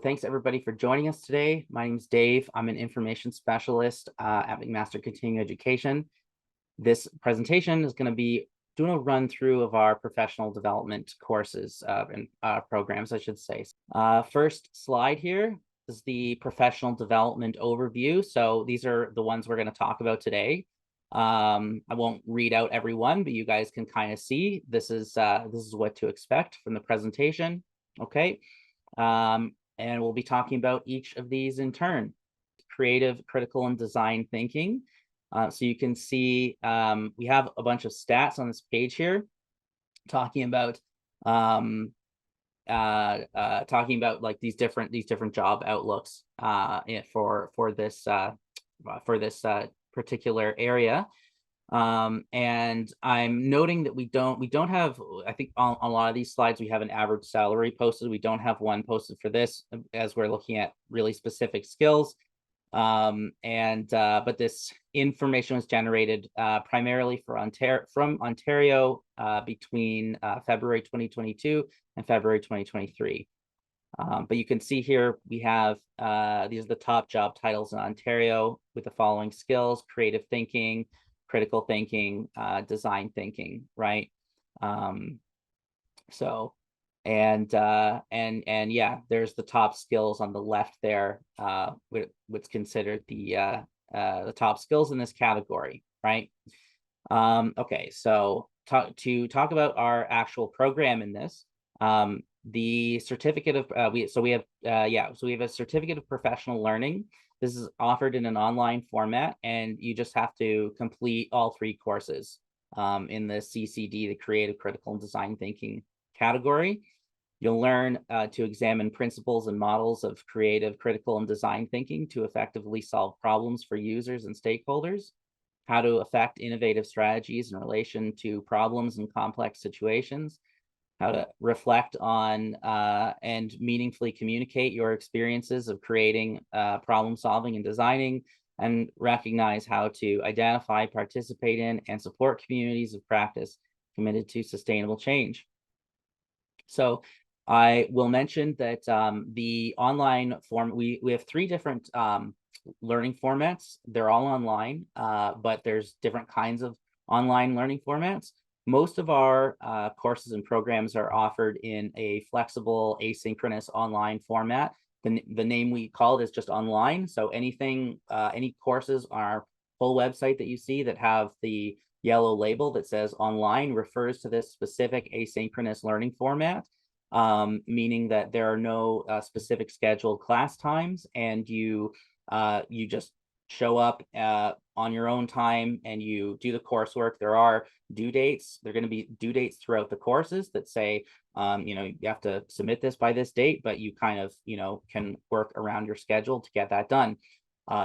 Thanks everybody for joining us today. My name is Dave. I'm an information specialist at McMaster Continuing Education. This presentation is going to be doing a run through of our professional development courses and programs, I should say. First slide here is the professional development overview. So these are the ones we're going to talk about today. I won't read out every one, but you guys can kind of see this is what to expect from the presentation. Okay. And we'll be talking about each of these in turn. Creative, critical, and design thinking. So you can see we have a bunch of stats on this page here talking about like these different job outlooks for this particular area. And I'm noting that we don't have, I think on a lot of these slides, we have an average salary posted. We don't have one posted for this as we're looking at really specific skills. But this information was generated primarily from Ontario between February 2022 and February 2023. But you can see here we have these are the top job titles in Ontario with the following skills: creative thinking, critical thinking, design thinking, right? Yeah, there's the top skills on the left there, what's considered the top skills in this category, right? Okay, so to talk about our actual program in this, the certificate of we have a certificate of professional learning. This is offered in an online format, and you just have to complete all 3 courses in the CCD, the Creative, Critical, and Design Thinking category. You'll learn to examine principles and models of creative, critical, and design thinking to effectively solve problems for users and stakeholders, how to affect innovative strategies in relation to problems and complex situations, how to reflect on and meaningfully communicate your experiences of creating, problem solving, and designing, and recognize how to identify, participate in, and support communities of practice committed to sustainable change. So I will mention that the online form, we have 3 different learning formats. They're all online, but there's different kinds of online learning formats. Most of our courses and programs are offered in a flexible, asynchronous online format. The name we call it is just online. So anything, any courses on our full website that you see that have the yellow label that says online refers to this specific asynchronous learning format, meaning that there are no specific scheduled class times, and you just show up on your own time and you do the coursework. There are due dates. There are going to be due dates throughout the courses that say, you have to submit this by this date, but you kind of, can work around your schedule to get that done.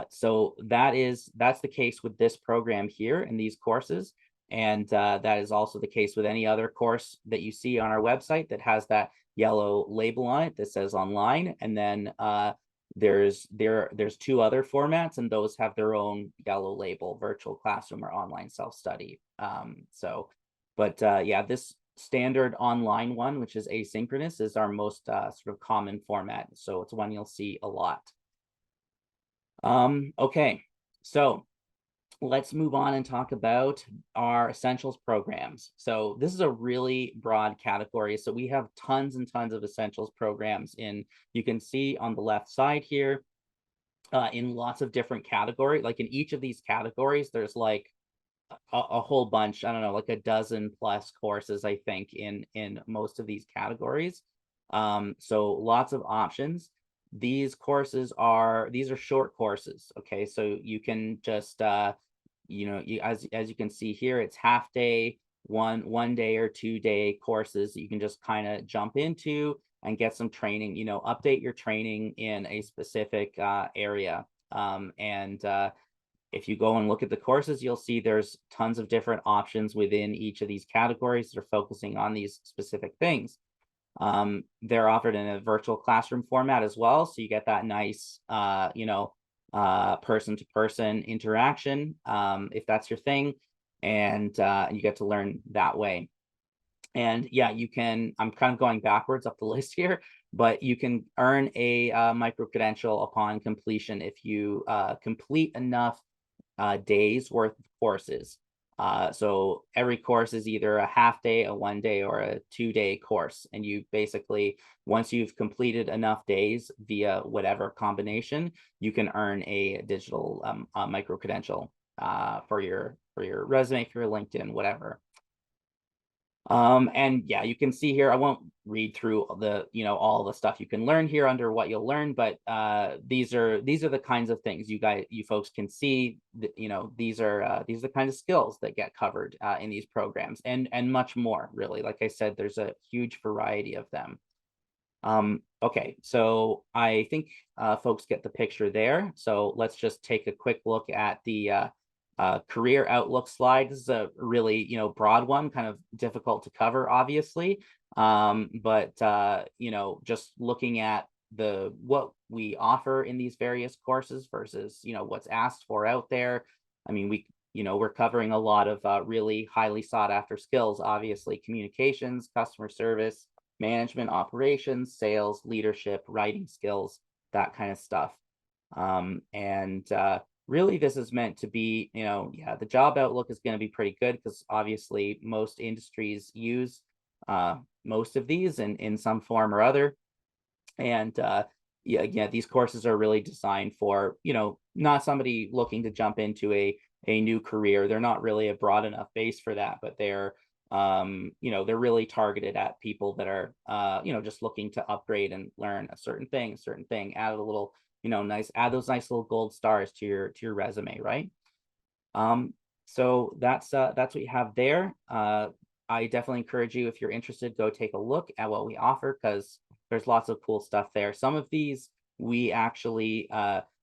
So that's the case with this program here in these courses. And that is also the case with any other course that you see on our website that has that yellow label on it that says online. And then there's 2 other formats, and those have their own yellow label: virtual classroom or online self-study. Yeah, this standard online one, which is asynchronous, is our most sort of common format. So it's one you'll see a lot. Okay, so let's move on and talk about our essentials programs. So this is a really broad category. So we have tons and tons of essentials programs you can see on the left side here, in lots of different categories. Like in each of these categories, there's like a whole bunch, I don't know, like a dozen plus courses, I think, in most of these categories. So lots of options. These are short courses. Okay, so you can just as you can see here, it's half day, one day or 2-day courses that you can just kind of jump into and get some training, update your training in a specific area. If you go and look at the courses, you'll see there's tons of different options within each of these categories that are focusing on these specific things. They're offered in a virtual classroom format as well, so you get that nice person-to-person interaction, if that's your thing, and you get to learn that way. And yeah, I'm kind of going backwards up the list here. but you can earn a micro credential upon completion if you complete enough days worth of courses. So every course is either a half day, a 1 day, or a 2 day course. And you basically, once you've completed enough days via whatever combination, you can earn a digital micro credential for your resume, for your LinkedIn, whatever. And yeah, you can see here, I won't read through the, all the stuff you can learn here under what you'll learn, but these are the kinds of things you folks can see that, these are the kinds of skills that get covered in these programs, and much more, really. Like I said, there's a huge variety of them. Okay, so I think folks get the picture there. So let's just take a quick look at the career outlook slide. This is a really, broad one, kind of difficult to cover, obviously. But just looking at what we offer in these various courses versus, what's asked for out there. I mean, we're covering a lot of really highly sought after skills, obviously: communications, customer service, management, operations, sales, leadership, writing skills, that kind of stuff. And really, this is meant to be, yeah, the job outlook is going to be pretty good because obviously most industries use most of these in some form or other. And yeah, these courses are really designed for, not somebody looking to jump into a new career. They're not really a broad enough base for that, but they're they're really targeted at people that are just looking to upgrade and learn a certain thing, add a little, add those nice little gold stars to your resume, right? So that's what you have there. I definitely encourage you, if you're interested, go take a look at what we offer, because there's lots of cool stuff there. Some of these we actually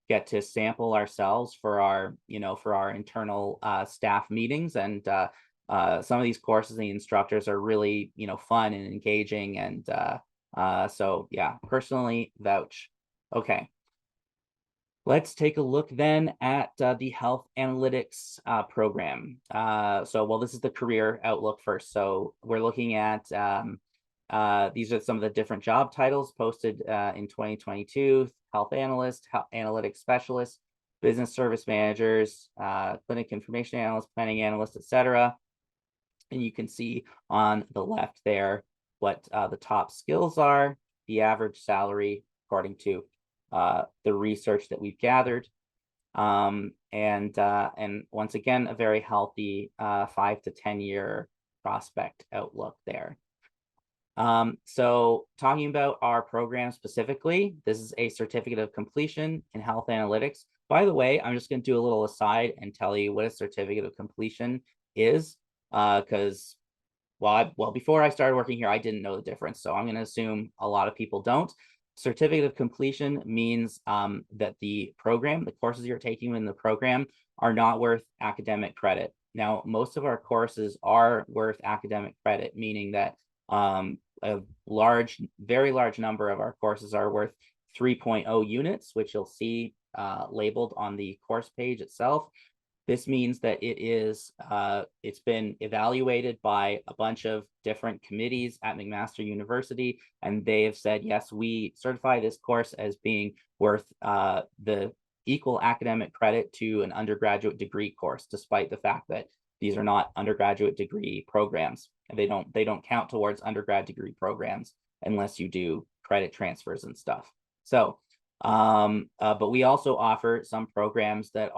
get to sample ourselves for our internal staff meetings, and some of these courses, the instructors are really, fun and engaging, and so yeah, personally vouch. Okay. Let's take a look then at the health analytics program. Well, this is the career outlook first. So we're looking at, these are some of the different job titles posted in 2022: health analyst, health analytics specialist, business service managers, clinic information analyst, planning analyst, etc. And you can see on the left there what the top skills are, the average salary according to the research that we've gathered. And once again, a very healthy 5 to 10 year prospect outlook there. So talking about our program specifically, this is a certificate of completion in health analytics. By the way, I'm just going to do a little aside and tell you what a certificate of completion is, because before I started working here, I didn't know the difference. So I'm going to assume a lot of people don't. Certificate of completion means that the courses you're taking in the program are not worth academic credit. Now, most of our courses are worth academic credit, meaning that a very large number of our courses are worth 3.0 units, which you'll see labeled on the course page itself. This means that it's been evaluated by a bunch of different committees at McMaster University, and they have said, yes, we certify this course as being worth the equal academic credit to an undergraduate degree course, despite the fact that these are not undergraduate degree programs. They don't count towards undergrad degree programs unless you do credit transfers and stuff. So, but we also offer some programs that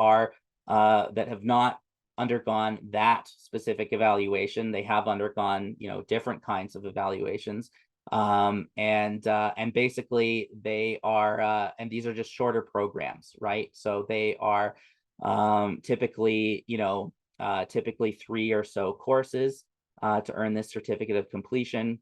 have not undergone that specific evaluation. They have undergone, different kinds of evaluations. And basically they are, and these are just shorter programs, right? So they are typically 3 or so courses to earn this certificate of completion.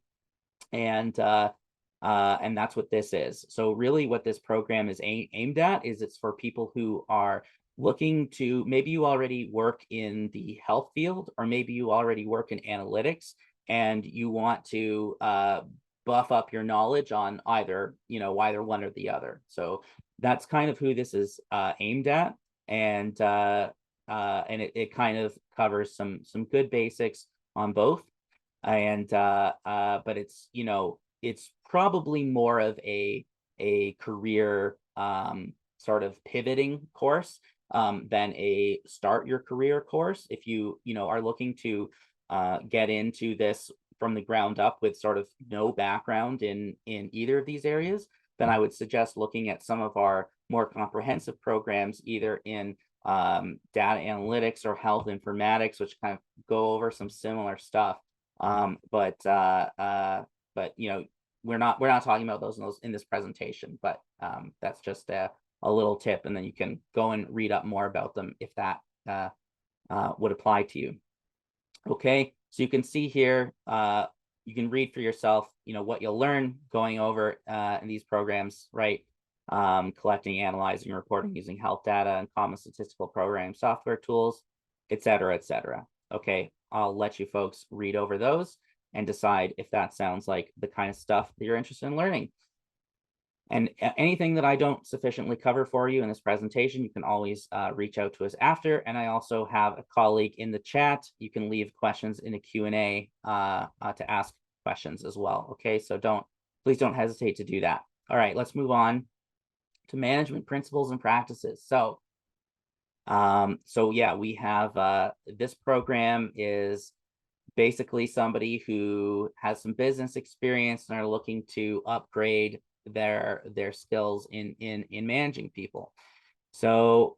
And that's what this is. So really what this program is aimed at is it's for people who are looking to, maybe you already work in the health field, or maybe you already work in analytics and you want to buff up your knowledge on either one or the other. So that's kind of who this is aimed at. And it kind of covers some good basics on both. And but it's, it's probably more of a career sort of pivoting course than a start your career course. If you are looking to get into this from the ground up with sort of no background in either of these areas, then I would suggest looking at some of our more comprehensive programs, either in data analytics or health informatics, which kind of go over some similar stuff. But we're not talking about those in this presentation. But that's just a little tip, and then you can go and read up more about them if that would apply to you. Okay, so you can see here, you can read for yourself, what you'll learn going over in these programs, right? Collecting, analyzing, reporting using health data and common statistical programming software tools, et cetera, et cetera. Okay, I'll let you folks read over those and decide if that sounds like the kind of stuff that you're interested in learning. And anything that I don't sufficiently cover for you in this presentation, you can always reach out to us after. And I also have a colleague in the chat. You can leave questions in a Q&A to ask questions as well. Okay, so please don't hesitate to do that. All right, let's move on to management principles and practices. So yeah, we have this program is basically somebody who has some business experience and are looking to upgrade their skills in managing people. So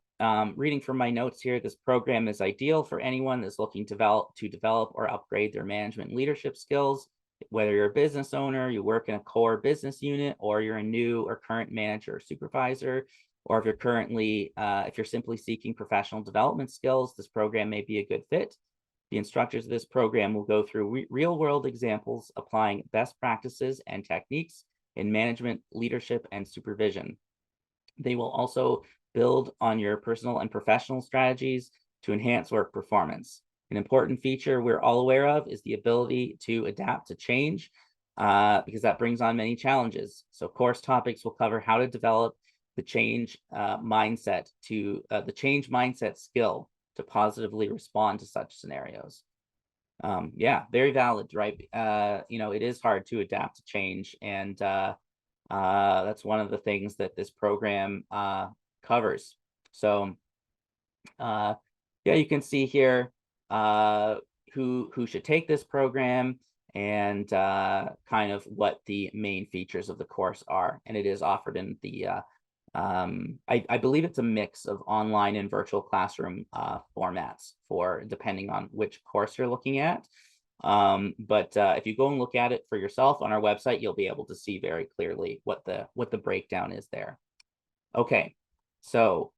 reading from my notes here, this program is ideal for anyone that's looking to develop or upgrade their management and leadership skills. Whether you're a business owner, you work in a core business unit, or you're a new or current manager or supervisor, or if you're simply seeking professional development skills, this program may be a good fit. The instructors of this program will go through real-world examples applying best practices and techniques in management, leadership, and supervision. They will also build on your personal and professional strategies to enhance work performance. An important feature we're all aware of is the ability to adapt to change, because that brings on many challenges. So course topics will cover how to develop the change mindset skill to positively respond to such scenarios. Yeah, very valid, right? It is hard to adapt to change, and that's one of the things that this program covers. So yeah, you can see here who should take this program and kind of what the main features of the course are. And it is offered in the I believe it's a mix of online and virtual classroom formats depending on which course you're looking at. But if you go and look at it for yourself on our website, you'll be able to see very clearly what the breakdown is there. Okay, so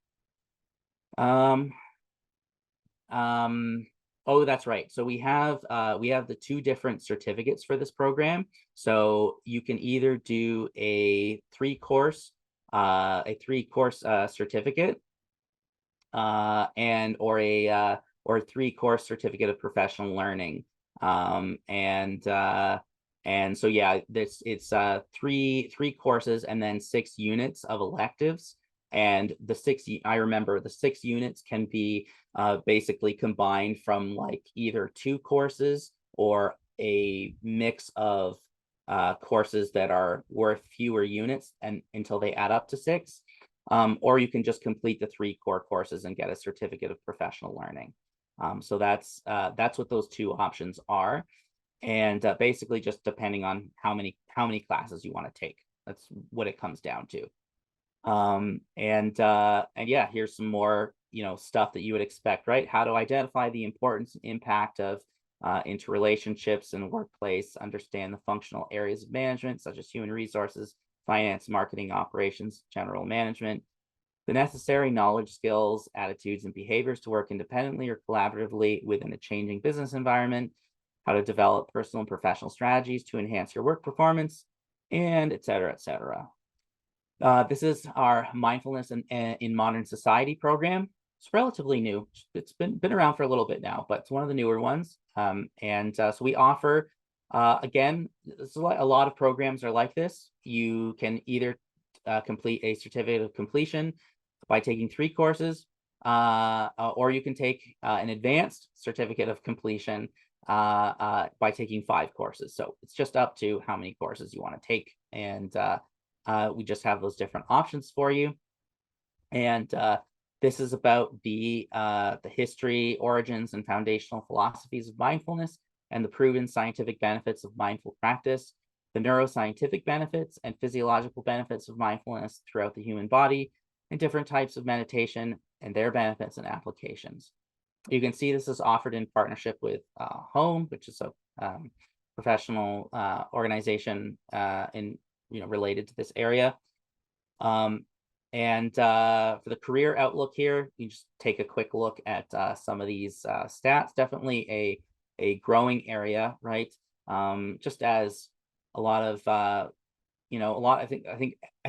oh, that's right. So we have the two different certificates for this program. So you can either do a three-course certificate or a three-course certificate of professional learning. And so yeah, it's three courses and then 6 units of electives. And I remember the 6 units can be basically combined from like either 2 courses or a mix of courses that are worth fewer units and until they add up to 6. Or you can just complete the 3 core courses and get a certificate of professional learning. So that's what those 2 options are. And basically just depending on how many classes you want to take. That's what it comes down to. And yeah, here's some more, stuff that you would expect, right? How to identify the importance and impact of interrelationships in the workplace, understand the functional areas of management, such as human resources, finance, marketing, operations, general management, the necessary knowledge, skills, attitudes, and behaviors to work independently or collaboratively within a changing business environment, how to develop personal and professional strategies to enhance your work performance, and et cetera, et cetera. This is our Mindfulness in Modern Society program. It's relatively new. It's been around for a little bit now, but it's one of the newer ones. So we offer, again, a lot of programs are like this. You can either complete a certificate of completion by taking 3 courses, or you can take an advanced certificate of completion by taking 5 courses. So it's just up to how many courses you want to take. And we just have those different options for you. And this is about the history, origins, and foundational philosophies of mindfulness and the proven scientific benefits of mindful practice, the neuroscientific benefits and physiological benefits of mindfulness throughout the human body, and different types of meditation and their benefits and applications. You can see this is offered in partnership with Home, which is a professional organization related to this area. And for the career outlook here, you just take a quick look at some of these stats. Definitely a growing area, right? Just as a lot of I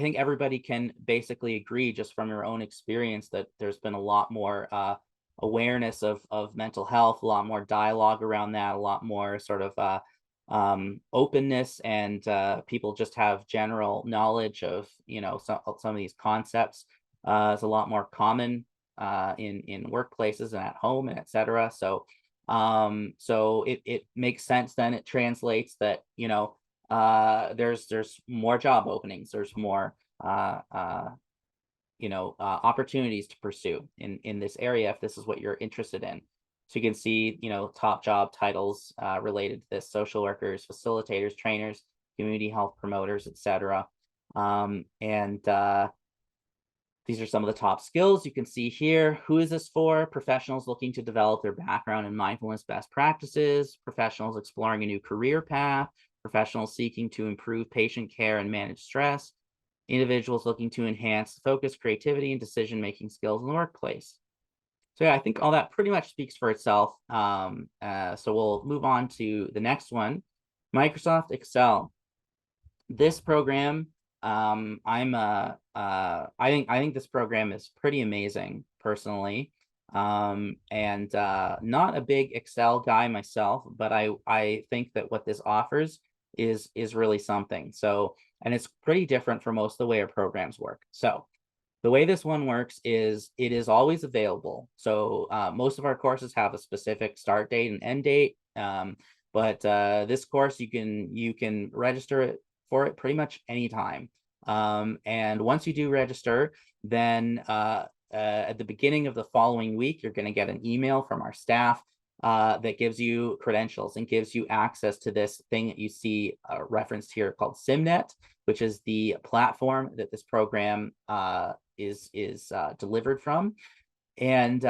think everybody can basically agree just from your own experience that there's been a lot more awareness of mental health, a lot more dialogue around that, a lot more sort of openness, and people just have general knowledge of some of these concepts. It's a lot more common in workplaces and at home and etc. So it makes sense. Then it translates that there's more job openings, there's more opportunities to pursue in this area if this is what you're interested in. So you can see, top job titles related to this: social workers, facilitators, trainers, community health promoters, etc. And these are some of the top skills you can see here. Who is this for? Professionals looking to develop their background in mindfulness best practices, professionals exploring a new career path, professionals seeking to improve patient care and manage stress, individuals looking to enhance focus, creativity, and decision-making skills in the workplace. So yeah, I think all that pretty much speaks for itself. So we'll move on to the next one, Microsoft Excel. This program, I think this program is pretty amazing personally. And not a big Excel guy myself, but I think that what this offers is really something. So, and it's pretty different from most of the way our programs work. So the way this one works is it is always available. So most of our courses have a specific start date and end date. But this course, you can register it for it pretty much anytime. And once you do register, then at the beginning of the following week, you're going to get an email from our staff that gives you credentials and gives you access to this thing that you see referenced here called SimNet, which is the platform that this program is delivered from. And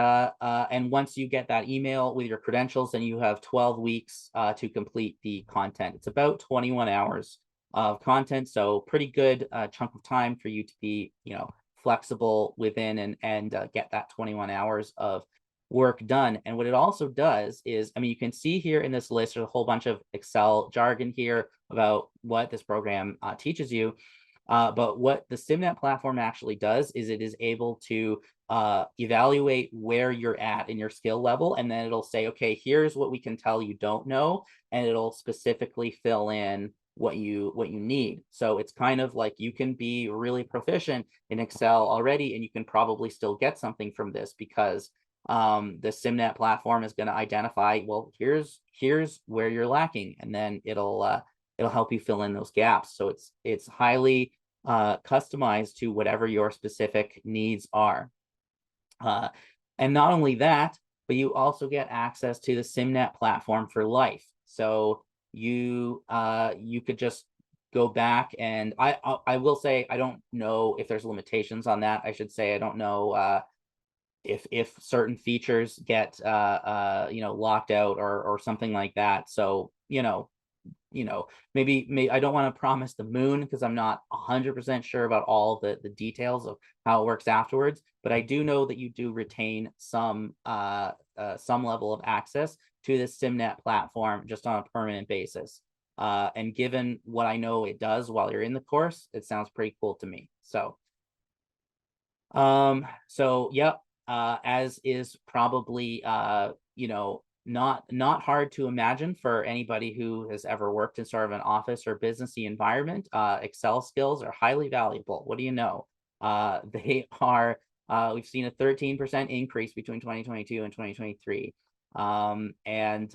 once you get that email with your credentials, then you have 12 weeks to complete the content. It's about 21 hours of content, so pretty good chunk of time for you to be flexible within and get that 21 hours of work done. And what it also does is, I mean, you can see here in this list, there's a whole bunch of Excel jargon here about what this program teaches you. But what the SimNet platform actually does is it is able to evaluate where you're at in your skill level, and then it'll say, okay, here's what we can tell you don't know, and it'll specifically fill in what you need. So it's kind of like you can be really proficient in Excel already, and you can probably still get something from this because the SimNet platform is going to identify, well, here's where you're lacking, and then it'll help you fill in those gaps. So it's highly customized to whatever your specific needs are. And not only that, but you also get access to the SimNet platform for life. So you could just go back, and I will say I don't know if there's limitations on that. I should say I don't know if certain features get locked out or something like that. So maybe I don't want to promise the moon because I'm not 100% sure about all the details of how it works afterwards, but I do know that you do retain some level of access to this SimNet platform just on a permanent basis. And given what I know it does while you're in the course, it sounds pretty cool to me. So yep, as is probably not hard to imagine for anybody who has ever worked in sort of an office or businessy environment. Excel skills are highly valuable. What do you know? They are. We've seen a 13% increase between 2022 and 2023. Yeah, and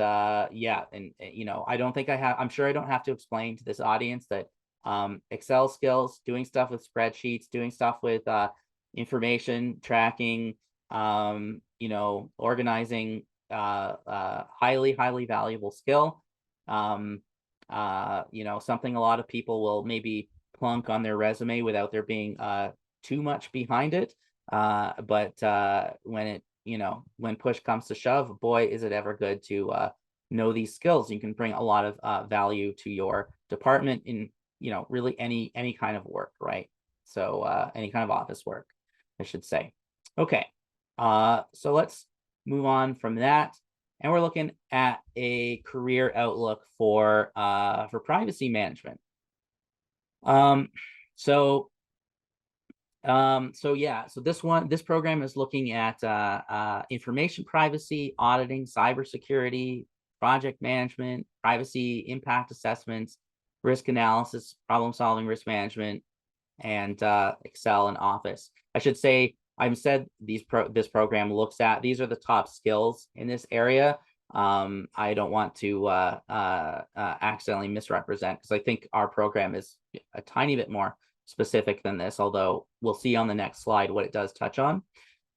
I'm sure I don't have to explain to this audience that Excel skills, doing stuff with spreadsheets, doing stuff with information tracking, organizing, highly valuable skill. Something a lot of people will maybe plunk on their resume without there being too much behind it. But when push comes to shove, boy, is it ever good to know these skills. You can bring a lot of value to your department in, really any kind of work, right? So any kind of office work, I should say. Okay, so let's move on from that. And we're looking at a career outlook for privacy management. Um, so this program is looking at information privacy, auditing, cybersecurity, project management, privacy impact assessments, risk analysis, problem solving, risk management, and Excel and Office. I should say, I've said this program looks at, these are the top skills in this area. I don't want to accidentally misrepresent, because I think our program is a tiny bit more specific than this, although we'll see on the next slide what it does touch on.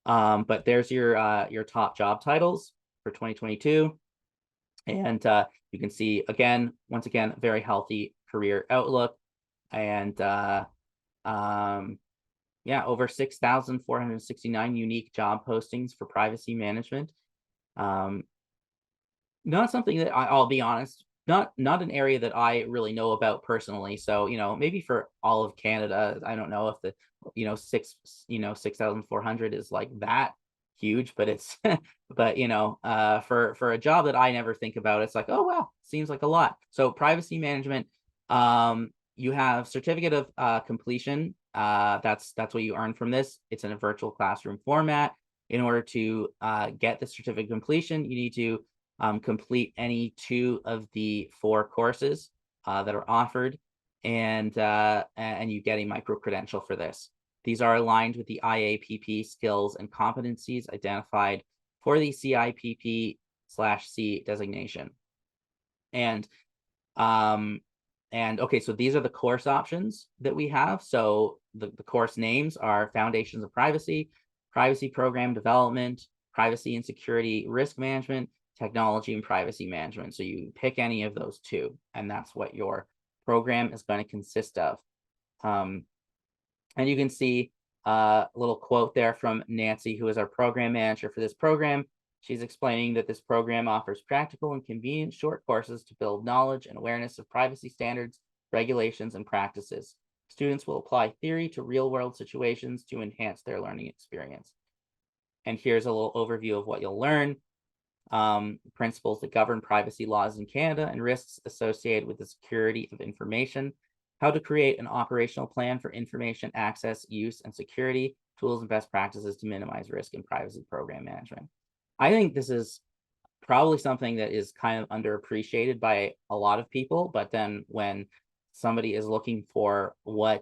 But there's your top job titles for 2022. And you can see, once again, very healthy career outlook. And over 6,469 unique job postings for privacy management. Not something that I'll be honest, not an area that I really know about personally. So, maybe for all of Canada, I don't know if the, 6,400 is like that huge, but it's, but for a job that I never think about, it's like, oh wow, seems like a lot. So privacy management, you have certificate of completion. That's what you earn from this. It's in a virtual classroom format. In order to get the certificate of completion, you need to complete any 2 of the 4 courses that are offered, and you get a micro credential for this. These are aligned with the IAPP skills and competencies identified for the CIPP/C designation. And okay, so these are the course options that we have. So the course names are Foundations of Privacy, Privacy Program Development, Privacy and Security Risk Management, Technology and Privacy Management. So you pick any of those 2, and that's what your program is going to consist of. And you can see a little quote there from Nancy, who is our program manager for this program. She's explaining that this program offers practical and convenient short courses to build knowledge and awareness of privacy standards, regulations, and practices. Students will apply theory to real-world situations to enhance their learning experience. And here's a little overview of what you'll learn. Principles that govern privacy laws in Canada and risks associated with the security of information, how to create an operational plan for information access, use, and security, tools and best practices to minimize risk in privacy program management. I think this is probably something that is kind of underappreciated by a lot of people, but then when somebody is looking for when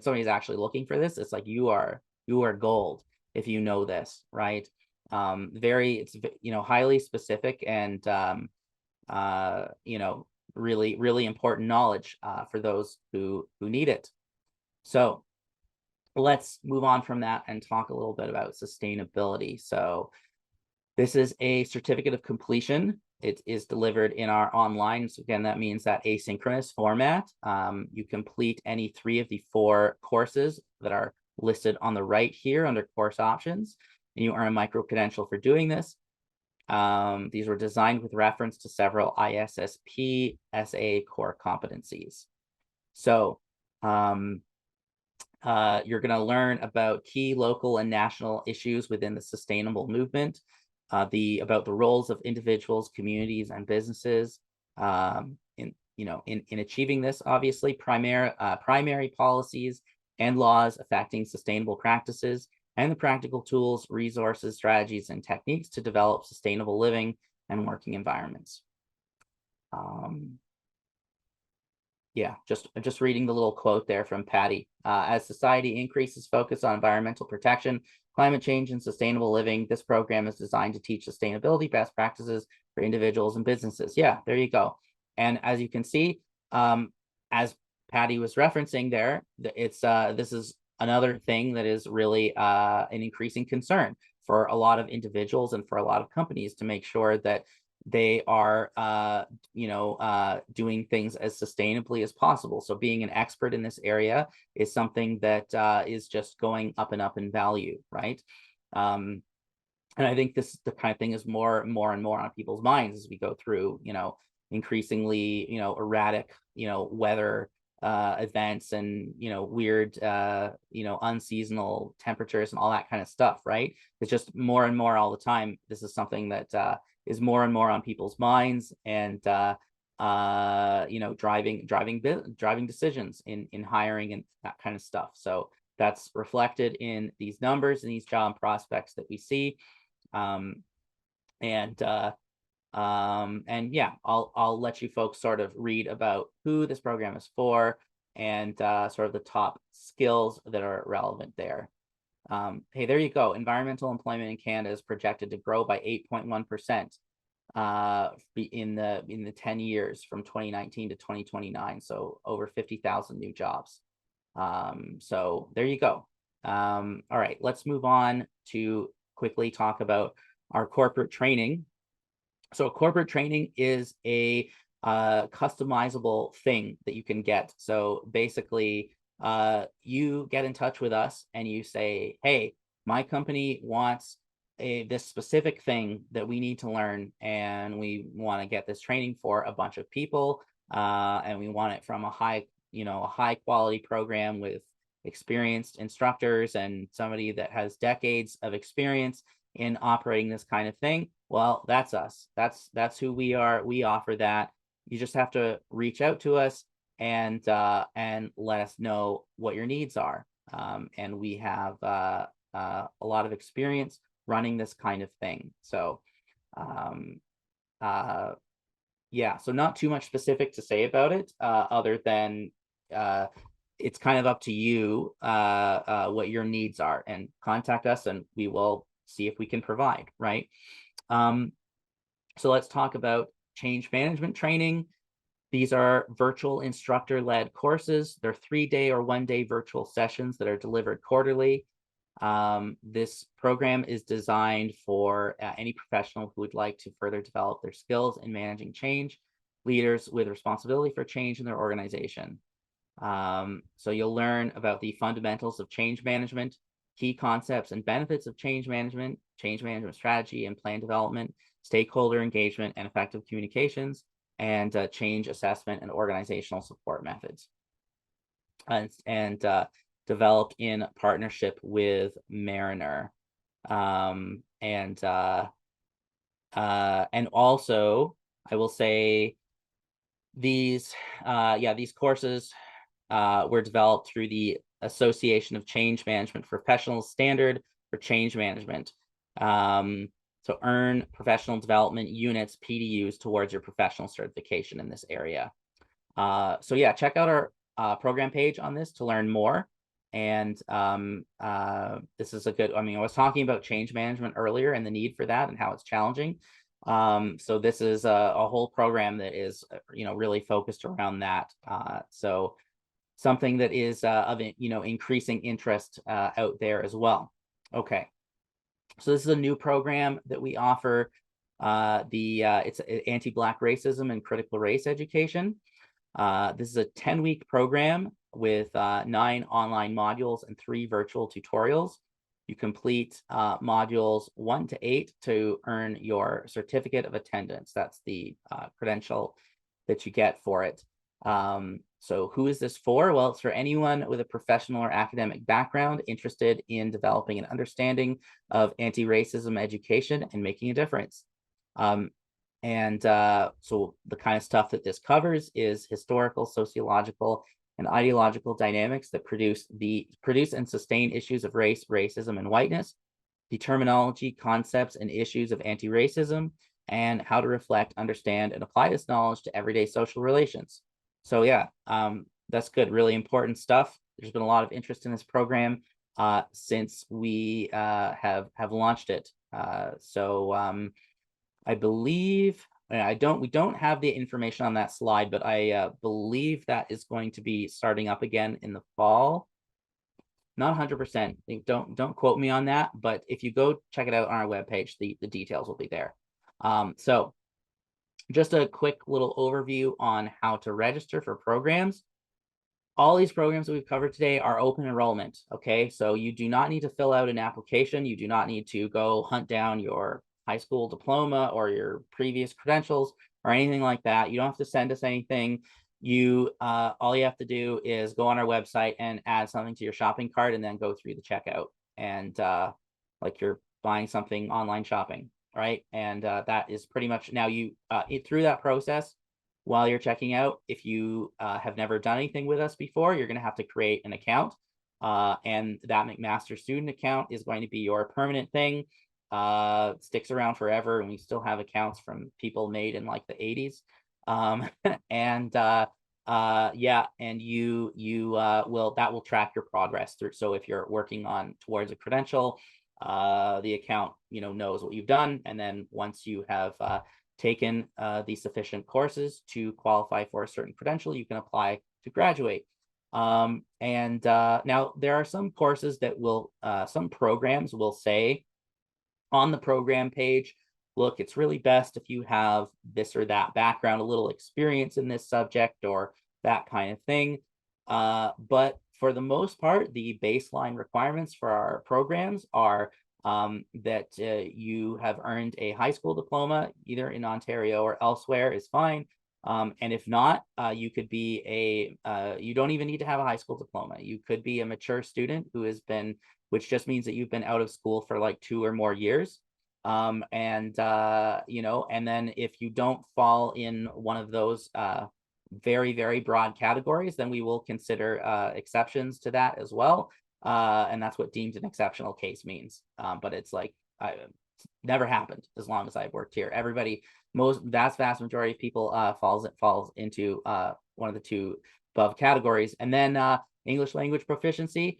somebody's actually looking for this, it's like you are gold if you know this, right? It's highly specific and really important knowledge for those who need it. So let's move on from that and talk a little bit about sustainability. So this is a certificate of completion. It is delivered in our online. So again, that means that asynchronous format. You complete any 3 of the 4 courses that are listed on the right here under course options, and you earn a micro credential for doing this. These were designed with reference to several ISSP SA core competencies. So you're going to learn about key local and national issues within the sustainable movement, about the roles of individuals, communities, and businesses in achieving this. Obviously, primary policies and laws affecting sustainable practices, and the practical tools, resources, strategies, and techniques to develop sustainable living and working environments. Yeah, just reading the little quote there from Patty. As society increases focus on environmental protection, climate change, and sustainable living, this program is designed to teach sustainability best practices for individuals and businesses. Yeah, there you go. And as you can see, as Patty was referencing there, this is another thing that is really an increasing concern for a lot of individuals and for a lot of companies, to make sure that they are doing things as sustainably as possible. So being an expert in this area is something that is just going up and up in value, right? And I think this the kind of thing is more and more on people's minds as we go through, increasingly, erratic, weather events, and weird unseasonal temperatures and all that kind of stuff, right? It's just more and more all the time. This is something that is more and more on people's minds, and driving decisions in hiring and that kind of stuff. So that's reflected in these numbers and these job prospects that we see. um, and yeah, I'll let you folks sort of read about who this program is for, and sort of the top skills that are relevant there. Hey, there you go. Environmental employment in Canada is projected to grow by 8.1% in the 10 years from 2019 to 2029. So over 50,000 new jobs. So there you go. All right, let's move on to quickly talk about our corporate training. So corporate training is a customizable thing that you can get. So basically, you get in touch with us and you say, hey, my company wants this specific thing that we need to learn, and we want to get this training for a bunch of people, and we want it from a high quality program with experienced instructors and somebody that has decades of experience in operating this kind of thing. Well, that's us. That's who we are. We offer that. You just have to reach out to us and let us know what your needs are. And we have a lot of experience running this kind of thing. So um, yeah, so not too much specific to say about it, other than it's kind of up to you what your needs are, and contact us and we will see if we can provide, right? So let's talk about change management training. These are virtual instructor-led courses. They're 3-day or 1-day virtual sessions that are delivered quarterly. This program is designed for any professional who would like to further develop their skills in managing change, leaders with responsibility for change in their organization. So you'll learn about the fundamentals of change management, key concepts and benefits of change management strategy and plan development, stakeholder engagement and effective communications, and change assessment and organizational support methods. And developed in partnership with Mariner. And also, I will say these courses were developed through the Association of Change Management Professionals Standard for Change Management. So earn professional development units, PDUs, towards your professional certification in this area. So yeah, check out our program page on this to learn more. And this is I was talking about change management earlier and the need for that and how it's challenging. So this is a whole program that is, really focused around that. So something that is of increasing interest out there as well. Okay, so this is a new program that we offer. It's anti-Black racism and critical race education. This is a 10-week program with 9 online modules and 3 virtual tutorials. You complete modules 1 to 8 to earn your certificate of attendance. That's the credential that you get for it. So who is this for? Well, it's for anyone with a professional or academic background interested in developing an understanding of anti-racism education and making a difference. So the kind of stuff that this covers is historical, sociological, and ideological dynamics that produce and sustain issues of race, racism, and whiteness, the terminology, concepts, and issues of anti-racism, and how to reflect, understand, and apply this knowledge to everyday social relations. So yeah, that's good. Really important stuff. There's been a lot of interest in this program since we have launched it. I believe we don't have the information on that slide, but I believe that is going to be starting up again in the fall. Not 100%. Don't quote me on that, but if you go check it out on our webpage, the details will be there. So just a quick little overview on how to register for programs. All these programs that we've covered today are open enrollment, okay? So you do not need to fill out an application. You do not need to go hunt down your high school diploma or your previous credentials or anything like that. You don't have to send us anything. All you have to do is go on our website and add something to your shopping cart and then go through the checkout and like you're buying something online shopping, right? And that is pretty much now through that process. While you're checking out, if you have never done anything with us before, you're going to have to create an account. And that McMaster student account is going to be your permanent thing. It sticks around forever, and we still have accounts from people made in like the 80s. And yeah, and that will track your progress through. So if you're working on towards a credential, the account knows what you've done, and then once you have taken the sufficient courses to qualify for a certain credential, you can apply to graduate. And now there are some courses that some programs will say on the program page, look, it's really best if you have this or that background, a little experience in this subject or that kind of thing. But for the most part, the baseline requirements for our programs are that you have earned a high school diploma, either in Ontario or elsewhere is fine. And if not, you could be you don't even need to have a high school diploma. You could be a mature student which just means that you've been out of school for like 2 or more years. And then if you don't fall in one of those very, very broad categories, then we will consider exceptions to that as well. And that's what deemed an exceptional case means. But it's like, it's never happened as long as I've worked here. Vast majority of people falls into one of the two above categories. And then English language proficiency,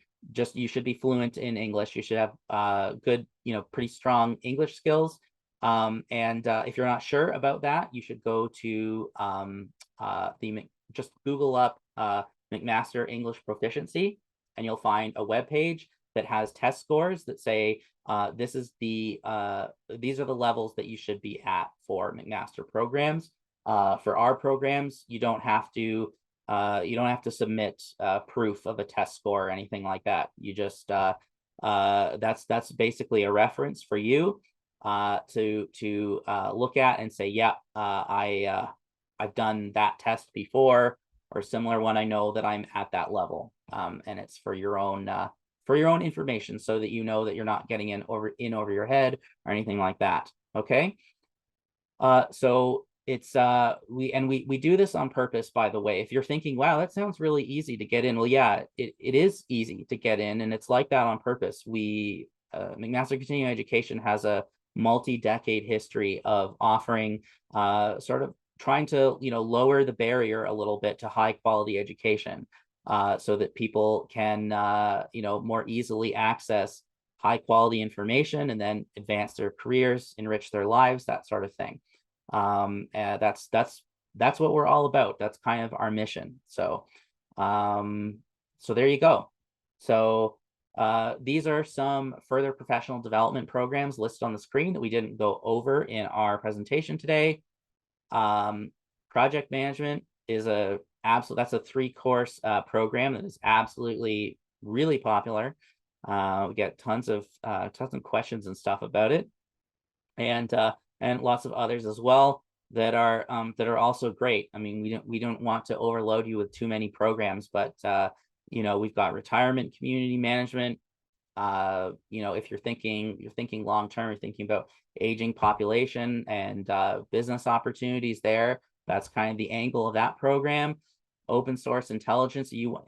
you should be fluent in English. You should have good, pretty strong English skills. And if you're not sure about that, you should go to just Google up McMaster English Proficiency, and you'll find a web page that has test scores that say these are the levels that you should be at for McMaster programs. For our programs, you don't have to submit proof of a test score or anything like that. You just that's basically a reference for you to look at and say, yeah, I've done that test before or similar one. I know that I'm at that level, and it's for your own information, so that you know that you're not getting in over your head or anything like that. Okay. So it's we do this on purpose, by the way. If you're thinking, wow, that sounds really easy to get in, well, yeah, it is easy to get in, and it's like that on purpose. McMaster Continuing Education has a multi-decade history of offering sort of trying to lower the barrier a little bit to high quality education, so that people can more easily access high quality information and then advance their careers, enrich their lives, that sort of thing. That's what we're all about. That's kind of our mission. So there you go. So these are some further professional development programs listed on the screen that we didn't go over in our presentation today. Project management is that's a 3-course program that is absolutely really popular. We get tons of questions and stuff about it, and lots of others as well that are also great. I mean, we don't want to overload you with too many programs, but we've got retirement community management. If you're thinking long term, you're thinking about aging population and business opportunities there. That's kind of the angle of that program. Open source intelligence. You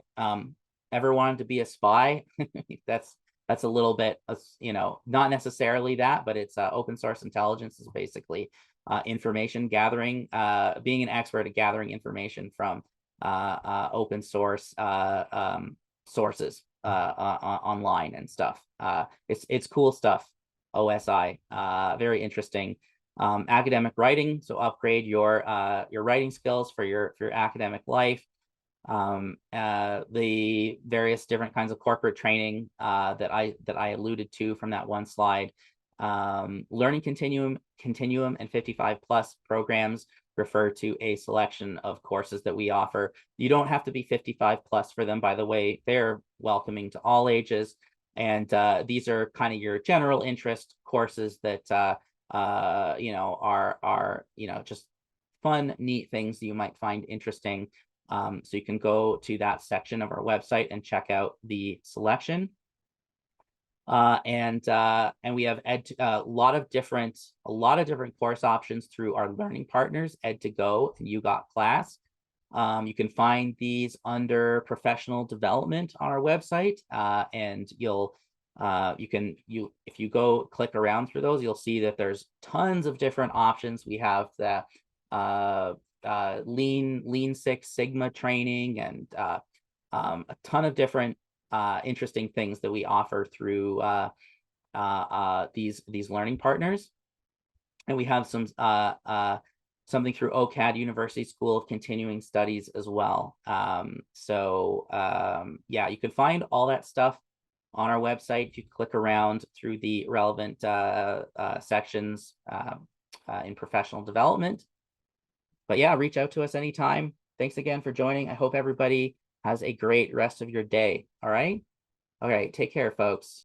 ever wanted to be a spy? That's a little bit, not necessarily that, but it's open source intelligence is basically information gathering, being an expert at gathering information from open source sources online and stuff. It's cool stuff. OSI, very interesting. Academic writing, so upgrade your writing skills for your academic life. The various different kinds of corporate training that I alluded to from that one slide. Learning continuum and 55 plus programs refer to a selection of courses that we offer. You don't have to be 55 plus for them, by the way. They're welcoming to all ages. And these are kind of your general interest courses that are just fun, neat things that you might find interesting. So you can go to that section of our website and check out the selection. And we have a lot of different course options through our learning partners, Ed2Go and You Got Class. You can find these under professional development on our website, and if you go click around through those, you'll see that there's tons of different options. We have the Lean Six Sigma training and a ton of different interesting things that we offer through these learning partners. And we have some something through OCAD University School of Continuing Studies as well. Yeah, you can find all that stuff on our website if you click around through the relevant sections in professional development. But yeah, reach out to us anytime. Thanks again for joining. I hope everybody has a great rest of your day. All right. Take care, folks.